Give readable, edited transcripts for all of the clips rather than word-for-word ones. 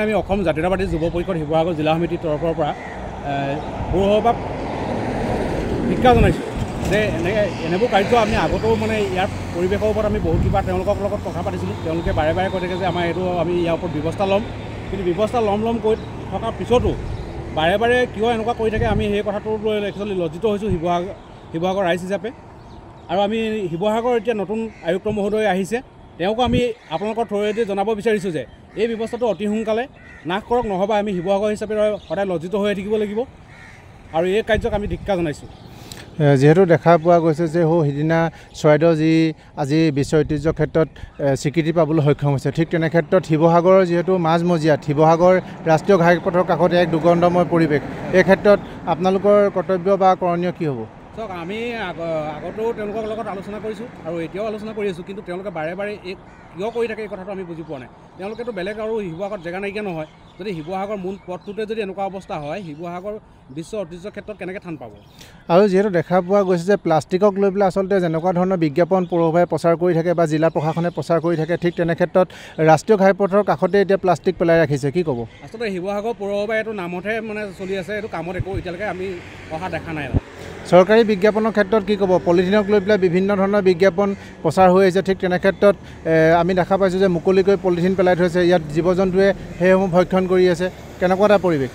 আমি অসম জাতীয়তাবাদী যুৱ পৰিষদ শিৱসাগৰ জিলা সমিতিৰ তৰফৰ পৰা পৌৰসভাক শিক্ষা জনাইছোঁ যে এনেবোৰ কাৰ্য আমি আগতেও মানে ইয়াৰ পৰিৱেশৰ ওপৰত আমি বহুত কিবা তেওঁলোকৰ লগত কথা পাতিছিলোঁ। তেওঁলোকে বাৰে বাৰে কৈ থাকে যে আমাৰ এইটো আমি ইয়াৰ ওপৰত ব্যৱস্থা ল'ম, কিন্তু ব্যৱস্থা ল'ম কৈ থকাৰ পিছতো বাৰে বাৰে কিয় এনেকুৱা কৰি থাকে আমি সেই কথাটো লৈ একচুৱেলি লজ্জিত হৈছোঁ শিৱসাগৰ ৰাইজ হিচাপে। আৰু আমি শিৱসাগৰ এতিয়া নতুন আয়ুক্ত মহোদয় আহিছে, তেওঁকো আমি আপোনালোকৰ থ্ৰুৱেদি জনাব বিচাৰিছোঁ যে এই ব্যৱস্থাটো অতি সোনকালে নাশ কৰক, নহ'বা আমি শিৱসাগৰ হিচাপে সদায় লজ্জিত হৈ থাকিব লাগিব আৰু এই কাৰ্যক আমি ধিক্কাৰ জনাইছোঁ। যিহেতু দেখা পোৱা গৈছে যে সিদিনা চৰাইদেউ যি আজি বিশ্ব ঐতিহ্যৰ ক্ষেত্ৰত স্বীকৃতি পাবলৈ সক্ষম হৈছে, ঠিক তেনে ক্ষেত্ৰত শিৱসাগৰৰ যিহেতু মাজমজিয়াত শিৱসাগৰ ৰাষ্ট্ৰীয় ঘাইপথৰ কাষতে এক দুৰ্গন্ধময় পৰিৱেশ, এই ক্ষেত্ৰত আপোনালোকৰ কৰ্তব্য বা কৰণীয় কি হ'ব? চাওক, আমি আগতেও তেওঁলোকৰ লগত আলোচনা কৰিছোঁ আৰু এতিয়াও আলোচনা কৰি আছোঁ, কিন্তু তেওঁলোকে বাৰে বাৰে এই কিয় কৰি থাকে এই কথাটো আমি বুজি পোৱা নাই। তেওঁলোকেতো বেলেগ আৰু শিৱসাগৰত জেগা নাইকিয়া নহয়। যদি শিৱসাগৰ মূল পথটোতে যদি এনেকুৱা অৱস্থা হয়, শিৱসাগৰ বিশ্ব ঐতিহ্যৰ ক্ষেত্ৰত কেনেকৈ থান পাব? আৰু যিহেতু দেখা পোৱা গৈছে যে প্লাষ্টিকক লৈ পেলাই আচলতে যেনেকুৱা ধৰণৰ বিজ্ঞাপন পৌৰসভাই প্ৰচাৰ কৰি থাকে বা জিলা প্ৰশাসনে প্ৰচাৰ কৰি থাকে, ঠিক তেনে ক্ষেত্ৰত ৰাষ্ট্ৰীয় ঘাইপথৰ কাষতে এতিয়া প্লাষ্টিক পেলাই ৰাখিছে, কি ক'ব? আচলতে শিৱসাগৰ পৌৰসভাই এইটো নামতহে মানে চলি আছে, এইটো কামত একো এতিয়ালৈকে আমি অহা দেখা নাই। চৰকাৰী বিজ্ঞাপনৰ ক্ষেত্ৰত কি ক'ব? পলিথিনক লৈ পেলাই বিভিন্ন ধৰণৰ বিজ্ঞাপন প্ৰচাৰ হৈ আহিছে, ঠিক তেনে ক্ষেত্ৰত আমি দেখা পাইছোঁ যে মুকলিকৈ পলিথিন পেলাই থৈছে, ইয়াত জীৱ জন্তুৱে সেইসমূহ ভক্ষণ কৰি আছে, কেনেকুৱা এটা পৰিৱেশ?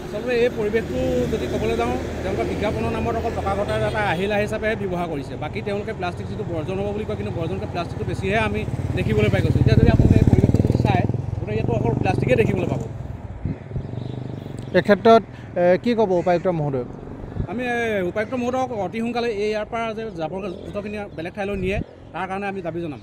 আচলতে এই পৰিৱেশটো যদি ক'বলৈ যাওঁ, তেওঁলোকে বিজ্ঞাপনৰ নামত অকল টকা ঘটাৰ এটা আহিলা হিচাপেহে ব্যৱহাৰ কৰিছে। বাকী তেওঁলোকে প্লাষ্টিক যিটো বৰ্জন হ'ব বুলি কয়, কিন্তু বৰ্জনকৈ প্লাষ্টিকটো বেছিহে আমি দেখিবলৈ পাই গৈছোঁ। এতিয়া যদি আপোনালোকে এই পৰিৱেশটো যদি চায়, গতিকে ইয়াতো অকল প্লাষ্টিকেই দেখিবলৈ পাব। এই ক্ষেত্ৰত কি ক'ব উপায়ুক্ত মহোদয়? আমি উপায়ুক্ত মহোদয়ক অতি সোনকালে ইয়াৰ পৰা যে জাবৰ জোঁথৰখিনি বেলেগ ঠাইলৈ নিয়ে, তাৰ কাৰণে আমি দাবী জনাম।